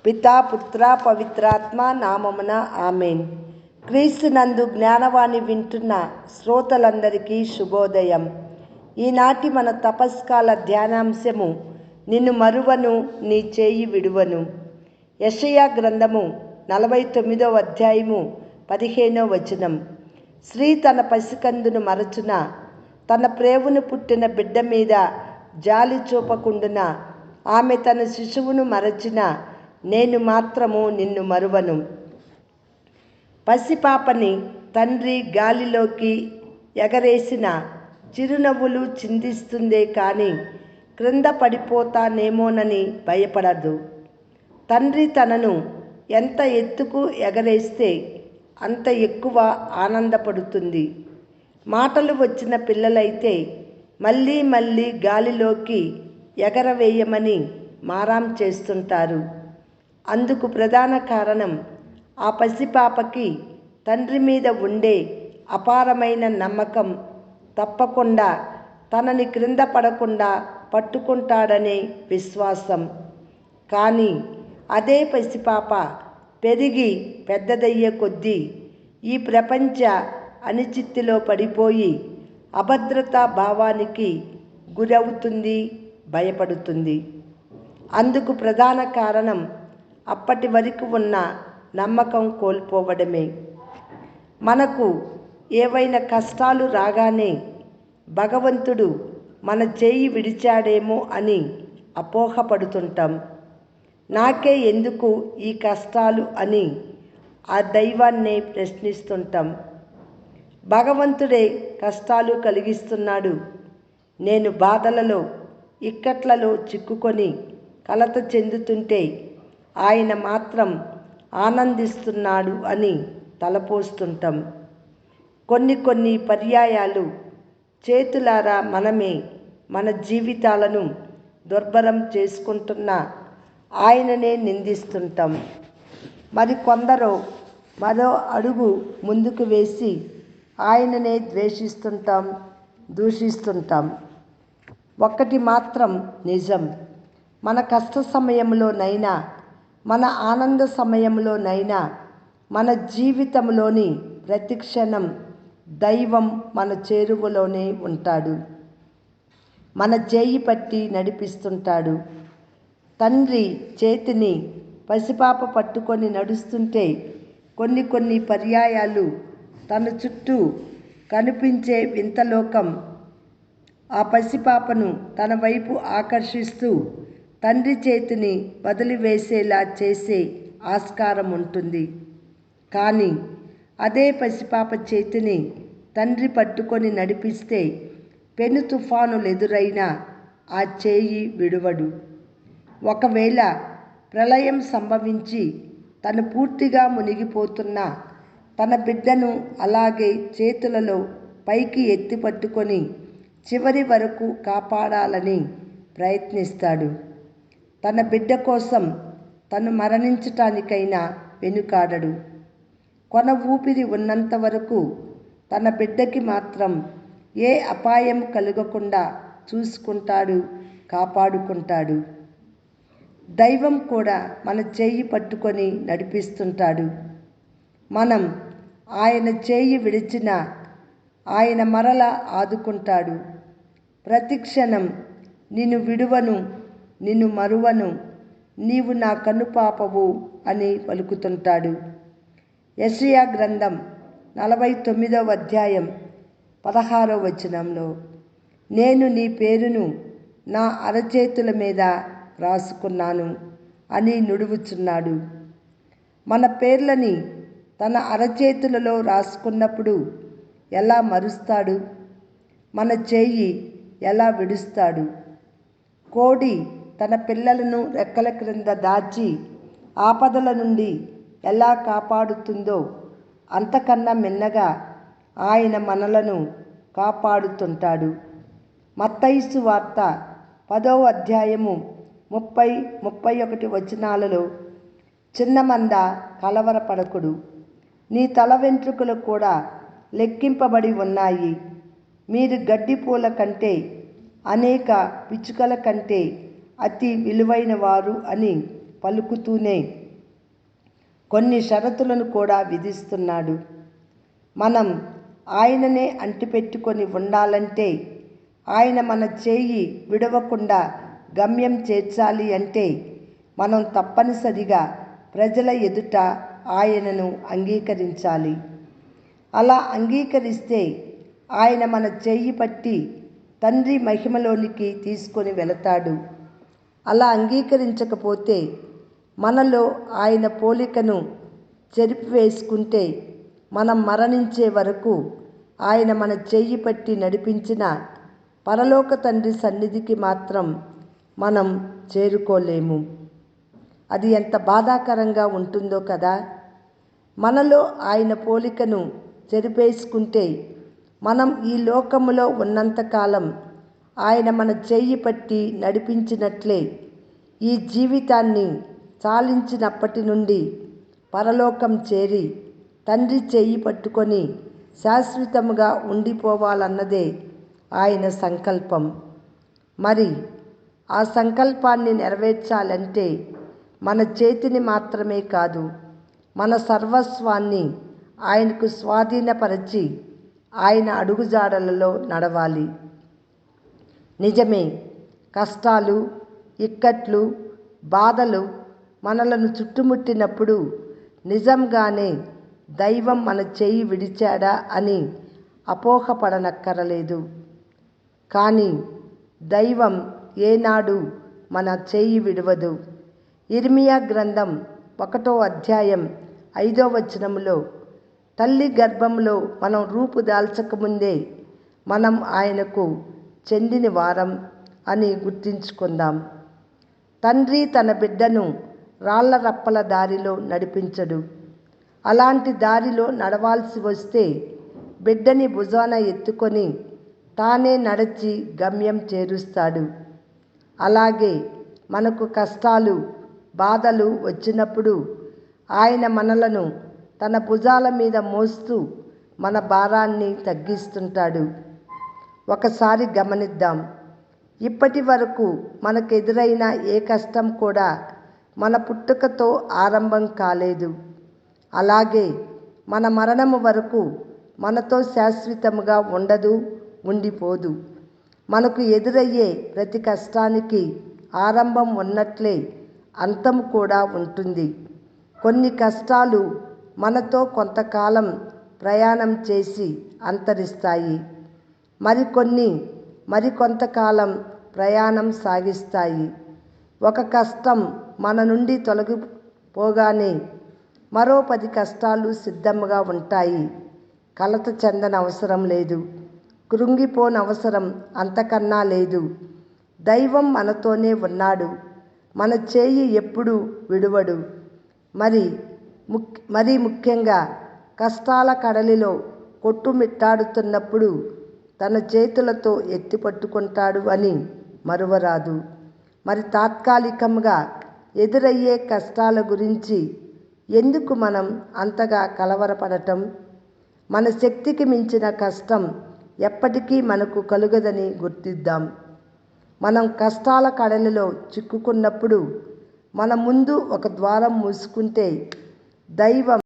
పితా పుత్ర పవిత్రాత్మ నామమున ఆమెన్. క్రీస్తునందు జ్ఞానవాణి వింటున్న శ్రోతలందరికీ శుభోదయం. ఈనాటి మన తపస్కాల ధ్యానాంశము నిన్ను మరువను నీ చేయి విడువను. యెషయా గ్రంథము 49వ అధ్యాయము 15వ వచనం. స్త్రీ తన పసికందును మరచున, తన ప్రేవును పుట్టిన బిడ్డ మీద జాలి చూపకుండున, ఆమె తన శిశువును మరచిన, నేను మాత్రము నిన్ను మరువను. పసిపాపని తండ్రి గాలిలోకి ఎగరేసిన చిరునవ్వులు చిందిస్తుందే కానీ క్రింద పడిపోతానేమోనని భయపడదు. తండ్రి తనను ఎంత ఎత్తుకు ఎగరేస్తే అంత ఎక్కువ ఆనందపడుతుంది. మాటలు వచ్చిన పిల్లలైతే మళ్ళీ మళ్ళీ గాలిలోకి ఎగరవేయమని మారాం చేస్తుంటారు. అందుకు ప్రధాన కారణం ఆ పసిపాపకి తండ్రి మీద ఉండే అపారమైన నమ్మకం. తప్పకుండా తనని క్రింద పడకుండా పట్టుకుంటాడనే విశ్వాసం. కానీ అదే పసిపాప పెరిగి పెద్దదయ్యే కొద్దీ ఈ ప్రపంచ అనిశ్చితిలో పడిపోయి అభద్రతా భావానికి గురవుతుంది, భయపడుతుంది. అందుకు ప్రధాన కారణం అప్పటి వరకు ఉన్న నమ్మకం కోల్పోవడమే. మనకు ఏవైనా కష్టాలు రాగానే భగవంతుడు మన చేయి విడిచాడేమో అని అపోహపడుతుంటాం. నాకే ఎందుకు ఈ కష్టాలు అని ఆ దైవాన్నే ప్రశ్నిస్తుంటాం. భగవంతుడే కష్టాలు కలిగిస్తున్నాడు. నేను బాధలలో ఇక్కట్లలో చిక్కుకొని కలత చెందుతుంటే ఆయన మాత్రం ఆనందిస్తున్నాడు అని తలపోస్తుంటాం. కొన్ని పర్యాయాలు చేతులారా మనమే మన జీవితాలను దుర్భరం చేసుకుంటున్న ఆయననే నిందిస్తుంటాం. కొందరు మరో అడుగు ముందుకు వేసి ఆయననే ద్వేషిస్తుంటాం, దూషిస్తుంటాం. ఒక్కటి మాత్రం నిజం, మన కష్ట సమయంలోనైనా మన ఆనంద సమయంలోనైనా మన జీవితంలోని ప్రతి క్షణం దైవం మన చేరువలోనే ఉంటాడు. మన చేయి పట్టి నడిపిస్తుంటాడు. తండ్రి చేతిని పసిపాప పట్టుకొని నడుస్తుంటే కొన్ని పర్యాయాలు తన చుట్టూ కనిపించే వింతలోకం ఆ పసిపాపను తన వైపు ఆకర్షిస్తూ తండ్రి చేతిని వదిలివేసేలా చేసే ఆస్కారం ఉంటుంది. కానీ అదే పసిపాప చేతిని తండ్రి పట్టుకొని నడిపిస్తే పెను తుఫానులు ఎదురైనా ఆ చేయి విడువడు. ఒకవేళ ప్రళయం సంభవించి తను పూర్తిగా మునిగిపోతున్నా తన బిడ్డను అలాగే చేతులలో పైకి ఎత్తి పట్టుకొని చివరి వరకు కాపాడాలని ప్రయత్నిస్తాడు. తన బిడ్డ కోసం తను మరణించటానికైనా వెనుకాడడు. కొన ఊపిరి ఉన్నంత వరకు తన బిడ్డకి మాత్రం ఏ అపాయం కలగకుండా చూసుకుంటాడు, కాపాడుకుంటాడు. దైవం కూడా మన చేయి పట్టుకొని నడిపిస్తుంటాడు. మనం ఆయన చేయి విడిచినా ఆయన మరల ఆదుకుంటాడు. ప్రతి క్షణం నిన్ను విడువను, నిన్ను మరువను, నీవు నా కనుపాపవు అని పలుకుతుంటాడు. యెషయా గ్రంథం 49వ అధ్యాయం 16వ వచనంలో, నేను నీ పేరును నా అరచేతుల మీద రాసుకున్నాను అని నుడువుచున్నాడు. మన పేర్లని తన అరచేతులలో రాసుకున్నప్పుడు ఎలా మరుస్తాడు? మన చేయి ఎలా విడుస్తాడు? కోడి తన పిల్లలను రెక్కల క్రింద దాచి ఆపదల నుండి ఎలా కాపాడుతుందో అంతకన్నా మిన్నగా ఆయన మనలను కాపాడుతుంటాడు. మత్తయి సువార్త 10వ అధ్యాయము 30-31 వచనాలలో, చిన్న మంద కలవరపడకుడు, నీ తల వెంట్రుకలు కూడా లెక్కింపబడి ఉన్నాయి. మీరు గడ్డి పూల కంటే అనేక పిచ్చుకల కంటే అతి విలువైన వారు అని పలుకుతూనే కొన్ని షరతులను కూడా విధిస్తున్నాడు. మనం ఆయననే అంటిపెట్టుకొని ఉండాలంటే, ఆయన మన చేయి విడవకుండా గమ్యం చేర్చాలి అంటే, మనం తప్పనిసరిగా ప్రజల ఎదుట ఆయనను అంగీకరించాలి. అలా అంగీకరిస్తే ఆయన మన చేయి పట్టి తండ్రి మహిమలోనికి తీసుకొని వెళతాడు. అలా అంగీకరించకపోతే, మనలో ఆయన పోలికను చెరిపివేసుకుంటే, మనం మరణించే వరకు ఆయన మన చెయ్యి పట్టి నడిపించిన పరలోక తండ్రి సన్నిధికి మాత్రం మనం చేరుకోలేము. అది ఎంత బాధాకరంగా ఉంటుందో కదా. మనలో ఆయన పోలికను చెరిపేసుకుంటే, మనం ఈ లోకములో ఉన్నంతకాలం ఆయన మన చెయ్యి పట్టి నడిపించినట్లే ఈ జీవితాన్ని చాలించినప్పటి నుండి పరలోకం చేరి తండ్రి చెయ్యి పట్టుకొని శాశ్వతముగా ఉండిపోవాలన్నదే ఆయన సంకల్పం. మరి ఆ సంకల్పాన్ని నెరవేర్చాలంటే మన చేతిని మాత్రమే కాదు, మన సర్వస్వాన్ని ఆయనకు స్వాధీనపరచి ఆయన అడుగుజాడలలో నడవాలి. నిజమే, కష్టాలు, ఇక్కట్లు, బాధలు మనలను చుట్టుముట్టినప్పుడు నిజంగానే దైవం మన చెయ్యి విడిచాడా అని అపోహపడనక్కరలేదు. కానీ దైవం ఏనాడు మన చెయ్యి విడవదు. ఇర్మియా గ్రంథం 1వ అధ్యాయం 5వ వచనములో, తల్లి గర్భంలో మనం రూపు దాల్చకముందే మనం ఆయనకు చెందిన వారం అని గుర్తించుకుందాం. తండ్రి తన బిడ్డను రాళ్ల రప్పల దారిలో నడిపించడు. అలాంటి దారిలో నడవాల్సి వస్తే బిడ్డని భుజాన ఎత్తుకొని తానే నడిచి గమ్యం చేరుస్తాడు. అలాగే మనకు కష్టాలు, బాధలు వచ్చినప్పుడు ఆయన మనలను తన భుజాల మీద మోస్తూ మన భారాన్ని తగ్గిస్తుంటాడు. ఒకసారి గమనిద్దాం, ఇప్పటి వరకు మనకెదురైన ఏ కష్టం కూడా మన పుట్టుకతో ఆరంభం కాలేదు. అలాగే మన మరణము వరకు మనతో శాశ్వతముగా ఉండదు, ఉండిపోదు. మనకు ఎదురయ్యే ప్రతి కష్టానికి ఆరంభం ఉన్నట్లే అంతం కూడా ఉంటుంది. కొన్ని కష్టాలు మనతో కొంతకాలం ప్రయాణం చేసి అంతరిస్తాయి. మరికొంతకాలం ప్రయాణం సాగిస్తాయి. ఒక కష్టం మన నుండి తొలగిపోగానే మరో 10 కష్టాలు సిద్ధంగా ఉంటాయి. కలత చెందనవసరం లేదు, కృంగిపోనవసరం అంతకన్నా లేదు. దైవం మనతోనే ఉన్నాడు. మన చేయి ఎప్పుడు విడువడు. మరీ ముఖ్యంగా కష్టాల కడలిలో కొట్టుమిట్టాడుతున్నప్పుడు తన చేతులతో ఎత్తి పట్టుకుంటాడు అని మరువరాదు. మరి తాత్కాలికంగా ఎదురయ్యే కష్టాల గురించి ఎందుకు మనం అంతగా కలవరపడటం? మన శక్తికి మించిన కష్టం ఎప్పటికీ మనకు కలుగదని గుర్తిద్దాం. మనం కష్టాల కడలిలో చిక్కుకున్నప్పుడు మన ముందు ఒక ద్వారం మూసుకుంటే దైవం